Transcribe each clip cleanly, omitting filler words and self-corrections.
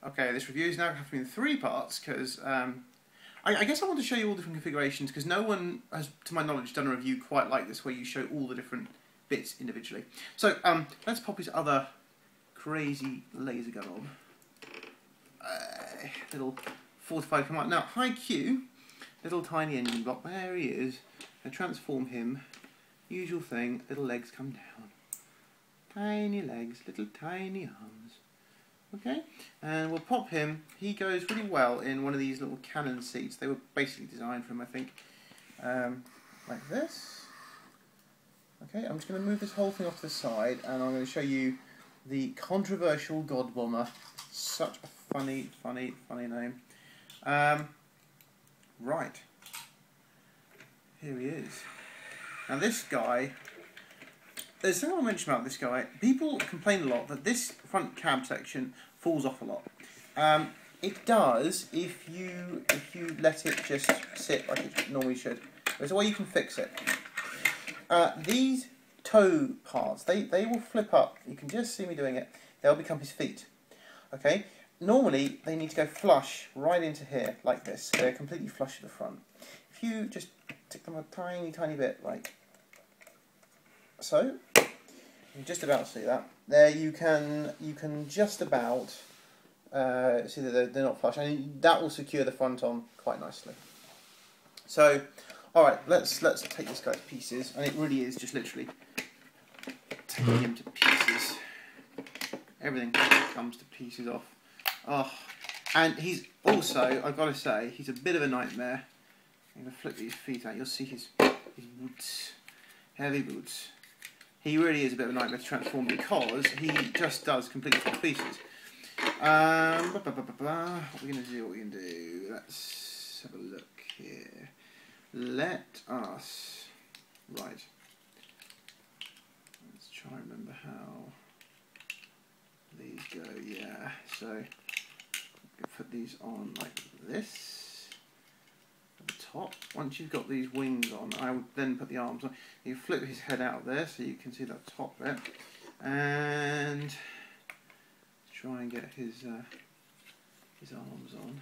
Okay, this review is now happening in 3 parts because I guess I want to show you all different configurations because no one has, to my knowledge, done a review quite like this where you show all the different bits individually. So let's pop his other crazy laser gun on. Little fortified command. Now, high Q, little tiny engine block. There he is. I transform him. Usual thing. Little legs come down. Tiny legs, little tiny arms. Okay, and we'll pop him. He goes really well in one of these little cannon seats. They were basically designed for him, I think. Like this. Okay, I'm just going to move this whole thing off to the side, and I'm going to show you the controversial God Bomber. Such a funny name. Right. Here he is. Now this guy, there's something I want to mention about this guy. People complain a lot that this front cab section falls off a lot. It does if you let it just sit like it normally should. There's a way you can fix it. These toe parts, they will flip up. You can just see me doing it. They'll become his feet. Okay. Normally they need to go flush right into here like this. They're completely flush at the front. If you just tick them a tiny bit like so, you just about see that. There you can just about see that they're not flush, and that will secure the front on quite nicely. So, all right, let's take this guy to pieces, and it really is just literally taking him to pieces. Everything comes to pieces off. Oh, and he's also, I've got to say, he's a bit of a nightmare. I'm going to flip these feet out. You'll see his boots, heavy boots. He really is a bit of a nightmare to transform because he just does completely fall to pieces. What are we going to do? Let's have a look here. Let us, right. Let's try and remember how these go. Yeah, so put these on like this at the top. Once you've got these wings on, I would then put the arms on. You flip his head out there so you can see that top bit, and try and get his arms on.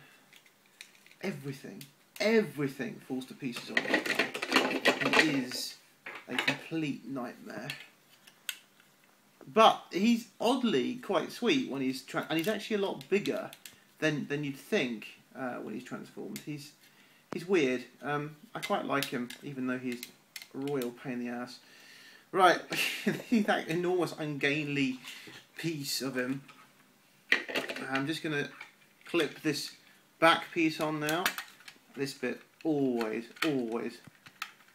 Everything falls to pieces on this guy. It is a complete nightmare. But he's oddly quite sweet when he's and he's actually a lot bigger than you'd think when he's transformed. He's weird. I quite like him, even though he's a royal pain in the ass. Right, that enormous ungainly piece of him. I'm just going to clip this back piece on now. This bit always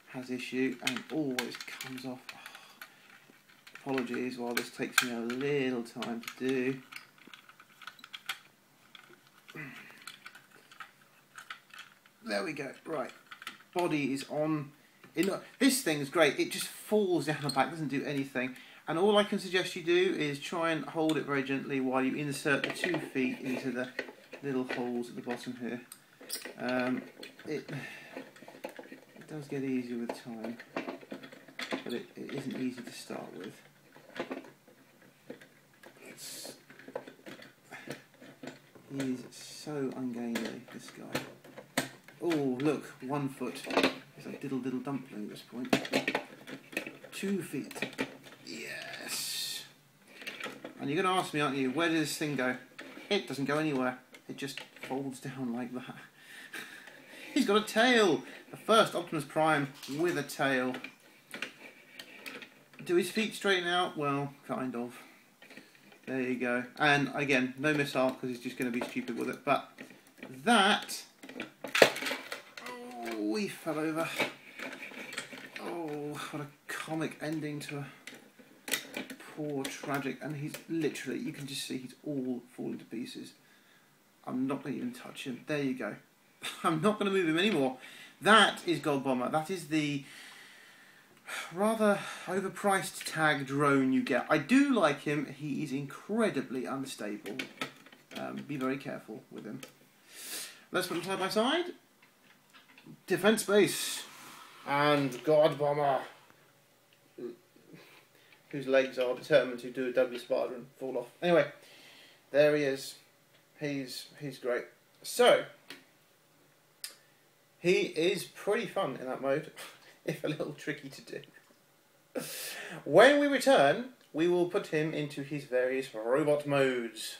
has issue and always comes off. Apologies while this takes me a little time to do. There we go. Right, body is on. This thing's great. It just falls down the back, doesn't do anything. And all I can suggest you do is try and hold it very gently while you insert the 2 feet into the little holes at the bottom here. It does get easier with time, but it isn't easy to start with. He's so ungainly, this guy. Oh, look, 1 foot. He's like diddle dumpling at this point. 2 feet. Yes. And you're going to ask me, aren't you, where does this thing go? It doesn't go anywhere. It just folds down like that. He's got a tail. The first Optimus Prime with a tail. Do his feet straighten out? Well, kind of. There you go. And again, no missile because he's just going to be stupid with it. But that... Oh, he fell over. Oh, what a comic ending to a poor, tragic... And he's literally, you can just see he's all falling to pieces. I'm not going to even touch him. There you go. I'm not going to move him anymore. That is God Bomber. That is the rather overpriced tag drone you get. I do like him. He is incredibly unstable. Be very careful with him. Let's put them side by side. Defense base. And God Bomber, whose legs are determined to do a W spider and fall off. Anyway, there he is. He's great. So he is pretty fun in that mode, if a little tricky to do. When we return, we will put him into his various robot modes.